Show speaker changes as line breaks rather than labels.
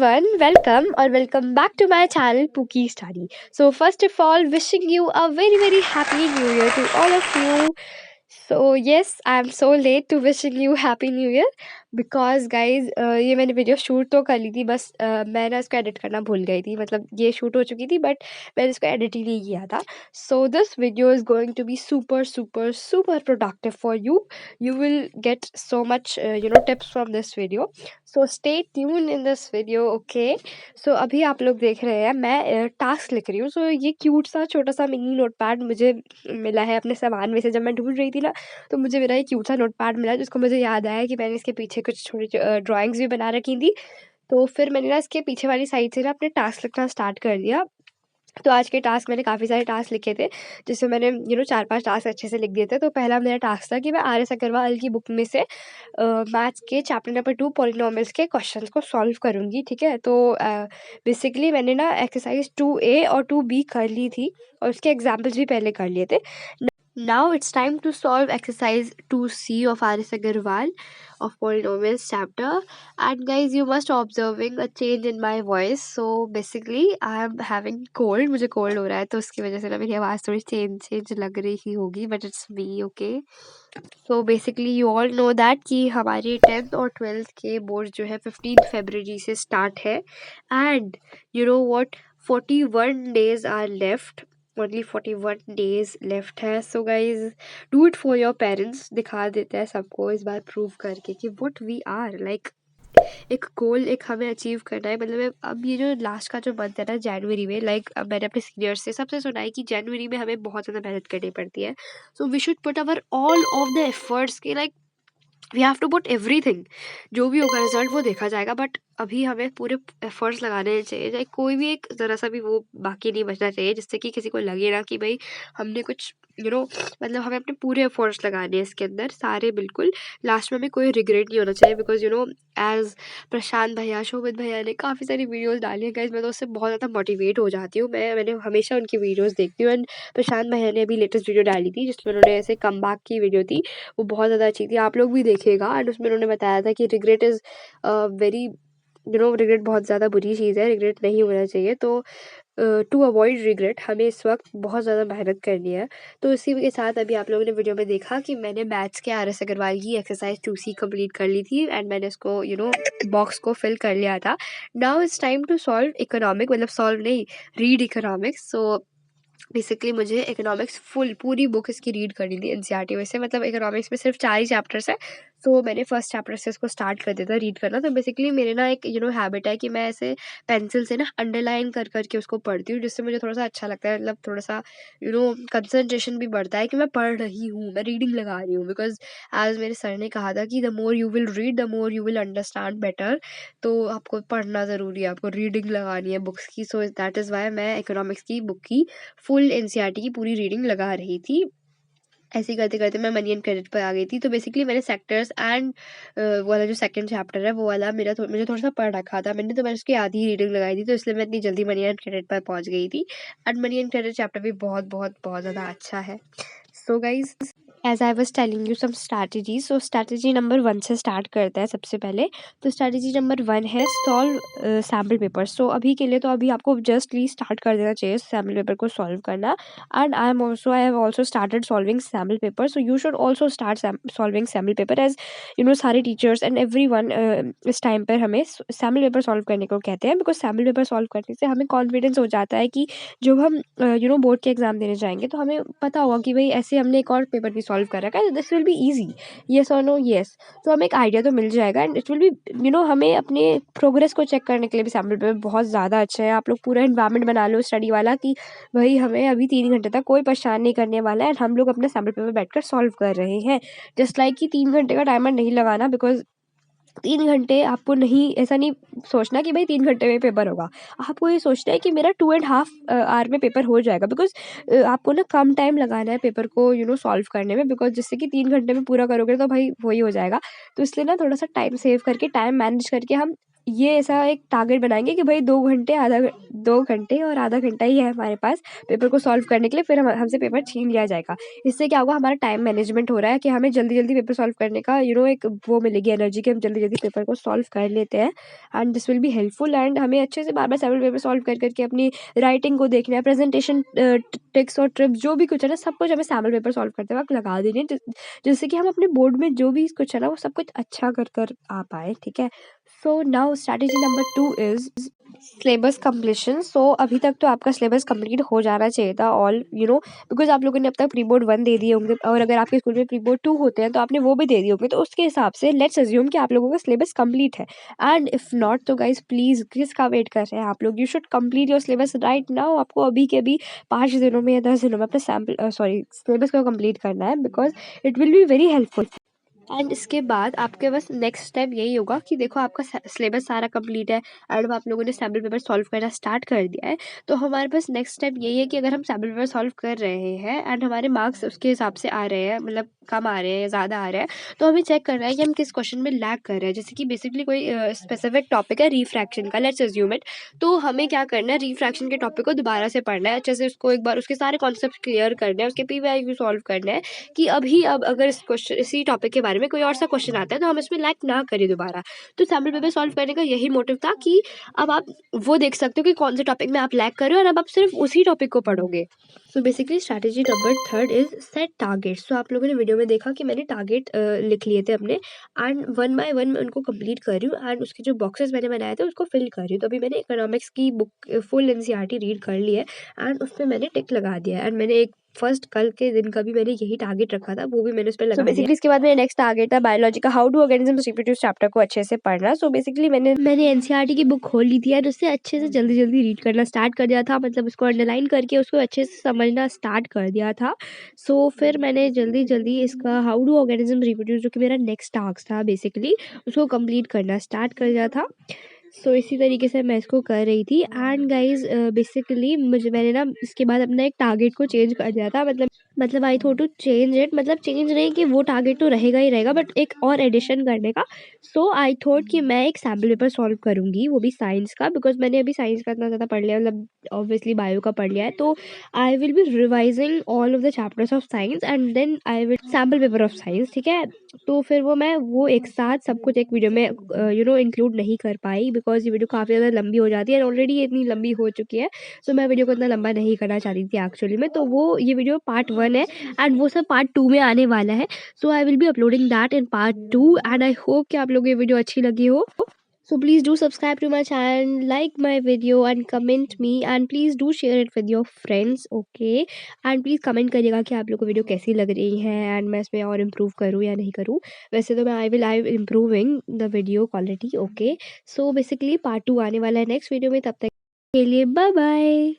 everyone, welcome or welcome back to my channel Pookie Study. So first of all, wishing you a very happy new year to all of you. So yes, I am so late to wishing you happy new year because guys ये मैंने video shoot तो कर ली थी बस मैं ना इसको edit करना भूल गई थी मतलब ये शूट हो चुकी थी बट मैंने इसको एडिट ही नहीं किया था. So this video is going to be super productive for you. You will get so much tips from this video. So stay tuned in this video, okay? So अभी आप लोग देख रहे हैं मैं टास्क लिख रही हूँ. सो ये क्यूट सा छोटा सा मिनी नोटपैड मुझे मिला है अपने सामान में से जब मैं ढूंढ रही थी ना. तो मुझे मेरा एक क्यूट सा नोटपैड मिला जिसको मुझे याद आया कि मैंने इसके पीछे कुछ छोटी ड्राइंग्स भी बना रखी थी. तो फिर मैंने ना इसके पीछे वाली साइड से ना अपने टास्क लिखना स्टार्ट कर दिया. तो आज के टास्क मैंने काफ़ी सारे टास्क लिखे थे जिसमें मैंने 4-5 टास्क अच्छे से लिख दिए थे. तो पहला मेरा टास्क था कि मैं आर एस अग्रवाल की बुक में से मैथ्स के चैप्टर नंबर 2 पॉलिनॉमियल्स के क्वेश्चंस को सॉल्व करूँगी, ठीक है? तो बेसिकली मैंने ना एक्सरसाइज 2A और 2B कर ली थी और उसके एग्जाम्पल्स भी पहले कर लिए थे. Now it's time to solve exercise 2C of R.S. Agarwal of polynomials chapter. And guys, you must observing a change in my voice. So basically, I am having cold. मुझे cold हो रहा है तो उसकी वजह से ना मेरी आवाज़ थोड़ी चेंज लग रही होगी, but it's me, okay? So basically, you all know that कि हमारी 10th और 12th के बोर्ड जो है 15 फरवरी से स्टार्ट है. And you know what? 41 days are left. Only 41 days left है. So guys, do it for your parents. दिखा देते हैं सबको इस बार प्रूव करके कि what we are like. एक गोल एक हमें अचीव करना है. मतलब अब ये जो लास्ट का जो मंथ है ना जनवरी में, लाइक अब मैंने अपने सीनियर से सबसे सुना है कि जनवरी में हमें बहुत ज़्यादा मेहनत करनी पड़ती है. So we should put our all of the efforts के like we have to put everything. जो भी होगा रिजल्ट वो देखा जाएगा बट अभी हमें पूरे एफर्ट्स लगाने चाहिए. लाइक कोई भी एक ज़रा सा भी वो बाकी नहीं बचना चाहिए जिससे कि किसी को लगे ना कि भाई हमने कुछ मतलब हमें अपने पूरे एफर्ट्स लगाने हैं इसके अंदर सारे बिल्कुल. लास्ट में हमें कोई रिग्रेट नहीं होना चाहिए बिकॉज एज प्रशांत भैया शोभित भैया ने काफ़ी सारी वीडियोस डाली है गाइज. मैं तो उससे बहुत ज़्यादा मोटिवेट हो जाती हूँ. मैंने हमेशा उनकी वीडियोस देखती हूँ. एंड प्रशांत भैया ने अभी लेटेस्ट वीडियो डाली थी जिसमें उन्होंने ऐसे कमबैक की वीडियो थी. वो बहुत ज़्यादा अच्छी थी, आप लोग भी देखिएगा. एंड उसमें उन्होंने बताया था कि रिग्रेट इज़ वेरी रिग्रेट बहुत ज़्यादा बुरी चीज़ है. रिग्रेट नहीं होना चाहिए. तो टू अवॉइड रिग्रेट हमें इस वक्त बहुत ज़्यादा मेहनत करनी है. तो इसी के साथ अभी आप लोगों ने वीडियो में देखा कि मैंने मैथ्स के आर एस अग्रवाल की एक्सरसाइज 2C कंप्लीट कर ली थी एंड मैंने इसको बॉक्स को फिल कर लिया था. Now it's time to solve economic, मतलब सॉल्व नहीं, रीड इकोनॉमिक्स. सो बेसिकली मुझे इकोनॉमिक्स पूरी बुक इसकी रीड करनी थी एनसीईआरटी में से. मतलब इकोनॉमिक्स में सिर्फ 4 ही चैप्टर्स है. तो मैंने फर्स्ट चैप्टर से इसको स्टार्ट कर दिया था रीड करना. तो बेसिकली मेरे ना एक हैबिट है कि मैं ऐसे पेंसिल से ना अंडरलाइन कर करके उसको पढ़ती हूँ जिससे मुझे थोड़ा सा अच्छा लगता है. मतलब थोड़ा सा कंसंट्रेशन भी बढ़ता है कि मैं पढ़ रही हूँ, मैं रीडिंग लगा रही हूँ. बिकॉज एज मेरे सर ने कहा था कि the more you will read the more you will understand better. तो आपको पढ़ना ज़रूरी है, आपको रीडिंग लगानी है बुक्स की. सो दैट इज़ वाई मैं इकोनॉमिक्स की बुक की फुल एनसीईआरटी की पूरी रीडिंग लगा रही थी. ऐसे करते करते मैं मनी एंड क्रेडिट पर आ गई थी. तो बेसिकली मैंने सेक्टर्स एंड वाला जो सेकंड चैप्टर है वो वाला मुझे थोड़ा सा पढ़ रखा था मैंने. तो मैंने उसकी आधी रीडिंग लगाई थी तो इसलिए मैं इतनी जल्दी मनी एंड क्रेडिट पर पहुंच गई थी. And money and credit chapter भी बहुत बहुत बहुत ज़्यादा अच्छा है. So guys as I was telling you some strategy. So strategy number 1 से स्टार्ट करते हैं सबसे पहले. तो स्ट्रैटेजी नंबर 1 है सॉल्व सैम्पल पेपर. सो अभी के लिए तो अभी आपको जस्टली स्टार्ट कर देना चाहिए सैम्पल पेपर को सॉल्व करना. And I have also started solving sample paper. So you should also start solving sample paper as सारे टीचर्स एंड एवरी वन इस टाइम पर हमें सैम्पल पेपर सॉल्व करने को कहते हैं. बिकॉज सैम्पल पेपर सॉल्व करने से हमें कॉन्फिडेंस हो जाता है कि जब हम बोर्ड के एग्जाम देने जाएंगे तो हमें पता होगा कि भाई ऐसे हमने एक और पेपर भी सॉल्व कर रखा है. This will be easy. Yes और नो येस. तो हमें एक आइडिया तो मिल जाएगा एंड इट विल बी हमें अपने प्रोग्रेस को चेक करने के लिए भी सैम्पल पेपर बहुत ज़्यादा अच्छा है. आप लोग पूरा इन्वायरमेंट बना लो स्टडी वाला कि भाई हमें अभी 3 घंटे तक कोई परेशान नहीं करने वाला है एंड हम लोग अपना सैम्पल पेपर बैठकर सॉल्व कर रहे हैं. जस्ट लाइक कि 3 घंटे का टाइमर नहीं लगाना. बिकॉज 3 घंटे आपको नहीं, ऐसा नहीं सोचना कि भाई 3 घंटे में पेपर होगा. आपको ये सोचना है कि मेरा 2.5 आवर में पेपर हो जाएगा. बिकॉज आपको ना कम टाइम लगाना है पेपर को सॉल्व करने में. बिकॉज जिससे कि 3 घंटे में पूरा करोगे तो भाई वही हो जाएगा. तो इसलिए ना थोड़ा सा टाइम सेव करके टाइम मैनेज करके हम ये ऐसा एक टारगेट बनाएंगे कि भाई 2 घंटे और आधा घंटा ही है हमारे पास पेपर को सॉल्व करने के लिए, फिर हमसे पेपर छीन लिया जाएगा। इससे क्या होगा, हमारा टाइम मैनेजमेंट हो रहा है कि हमें जल्दी जल्दी पेपर सॉल्व करने का एक वो मिलेगी एनर्जी कि हम जल्दी जल्दी पेपर को सॉल्व कर लेते हैं। And this will be helpful, and हमें अच्छे से बार बार सेवरल पेपर सॉल्व कर करके अपनी राइटिंग को देखना है, प्रेजेंटेशन टिक्स और ट्रिप्स जो भी कुछ है ना, सब कुछ हमें सैम्पल पेपर सॉल्व करते वक्त लगा देनी है, जिससे कि हम अपने बोर्ड में जो भी कुछ है ना वो सब कुछ अच्छा कर आ पाए। ठीक है, so now strategy number 2 is syllabus completion. So अभी तक तो आपका सिलेबस कंप्लीट हो जाना चाहिए था ऑल बिकॉज आप लोगों ने अब तक प्री बोर्ड 1 दे दिए होंगे, और अगर आपके स्कूल में प्री बोर्ड 2 होते हैं तो आपने वो भी दे दिए होंगे, तो उसके हिसाब से लेट्स अज्यूम कि आप लोगों का सिलेबस कंप्लीट है। एंड इफ नॉट तो गाइज प्लीज किसका वेट कर रहे हैं आप लोग, you should complete your syllabus right now. आपको अभी के अभी 5 दिनों में या 10 दिनों में अपने सिलेबस को कंप्लीट करना है, because it will be very helpful. And इसके बाद आपके बस नेक्स्ट स्टेप यही होगा कि देखो आपका सिलेबस सारा कंप्लीट है एंड आप लोगों ने सैम्पल पेपर सॉल्व करना स्टार्ट कर दिया है, तो हमारे पास नेक्स्ट स्टेप यही है कि अगर हम सैम्पल पेपर सॉल्व कर रहे हैं एंड हमारे मार्क्स उसके हिसाब से आ रहे हैं, मतलब कम आ रहे हैं या ज़्यादा आ रहे हैं, तो हमें चेक करना है कि हम किस क्वेश्चन में लैग कर रहे हैं। जैसे कि बेसिकली कोई स्पेसिफिक टॉपिक है रिफ्रैक्शन का, लेट्स अज्यूम इट, तो हमें क्या करना है, रिफ्रैक्शन के टॉपिक को दोबारा से पढ़ना है, अच्छे से उसको एक बार उसके सारे कॉन्सेप्ट क्लियर करने हैं, उसके पीवाईक्यू सॉल्व करना है, कि अब अगर इसी टॉपिक के बारे में कोई और सा क्वेश्चन आता है तो हम इसमें लैग ना करें दोबारा। तो सैम्पल पेपर सॉल्व करने का यही मोटिव था कि अब आप वो देख सकते हो कि कौन से टॉपिक में आप लैग कर रहे हो और अब आप सिर्फ उसी टॉपिक को पढ़ोगे। So basically strategy number 3 is set target. So आप लोगों ने वीडियो में देखा कि मैंने टारगेट लिख लिए थे अपने, एंड 1 बाय 1 मैं उनको कंप्लीट कर रही हूँ, एंड उसके जो बॉक्सेस मैंने बनाए थे उसको फिल कर रही हूँ। तो अभी मैंने इकोनॉमिक्स की बुक फुल एनसीईआरटी रीड कर ली है एंड उस पर मैंने टिक लगा दिया है, एंड मैंने एक फर्स्ट कल के दिन का भी मैंने यही टारगेट रखा था, वो भी मैंने उस पर लगा दिया। बेसिकली इसके बाद मेरा नेक्स्ट टारगेट था बायोलॉजी का, how do organisms reproduce chapter को अच्छे से पढ़ना। सो बेसिकली मैंने एनसीईआरटी की बुक खोल ली थी और उससे अच्छे से जल्दी जल्दी रीड करना स्टार्ट कर दिया था, मतलब उसको अंडरलाइन करके उसको अच्छे से समझना स्टार्ट कर दिया था। सो फिर मैंने जल्दी जल्दी इसका हाउ डू ऑर्गेनिज्म रिप्रोड्यूस, जो कि मेरा नेक्स्ट टास्क था बेसिकली, उसको कंप्लीट करना स्टार्ट कर दिया था। सो इसी तरीके से मैं इसको कर रही थी, एंड गाइज बेसिकली मैंने ना इसके बाद अपना एक टारगेट को चेंज कर दिया था, मतलब I thought to change it, मतलब चेंज नहीं कि वो टारगेट तो रहेगा ही रहेगा, बट एक और एडिशन करने का। सो आई थॉट कि मैं एक सैम्पल पेपर सॉल्व करूंगी, वो भी साइंस का, बिकॉज मैंने अभी साइंस का इतना ज़्यादा पढ़ लिया, मतलब ऑब्वियसली बायो का पढ़ लिया है, तो I will be revising all of the chapters of science and then I will sample paper of science. ठीक है, तो फिर मैं एक साथ सब कुछ एक वीडियो में इंक्लूड नहीं कर पाई, बिकॉज ये वीडियो काफ़ी ज़्यादा लंबी हो जाती है, ऑलरेडी ये इतनी लंबी हो चुकी है। सो मैं वीडियो को इतना लंबा नहीं करना चाहती थी एक्चुअली में, तो वो ये वीडियो पार्ट 1 है एंड वो सब पार्ट 2 में आने वाला है। So I will be uploading that in part 2 and I hope कि आप लोगों को ये वीडियो अच्छी लगी हो। So please do subscribe to my channel, like my video and comment me, and please do share it with your friends, okay? And please comment करिएगा कि आप लोग को वीडियो कैसी लग रही है एंड मैं इसमें और इम्प्रूव करूँ या नहीं करूँ। वैसे तो मैं I will improving the video quality, okay? So basically part 2 आने वाला है नेक्स्ट वीडियो में, तब तक के लिए बाय बाय।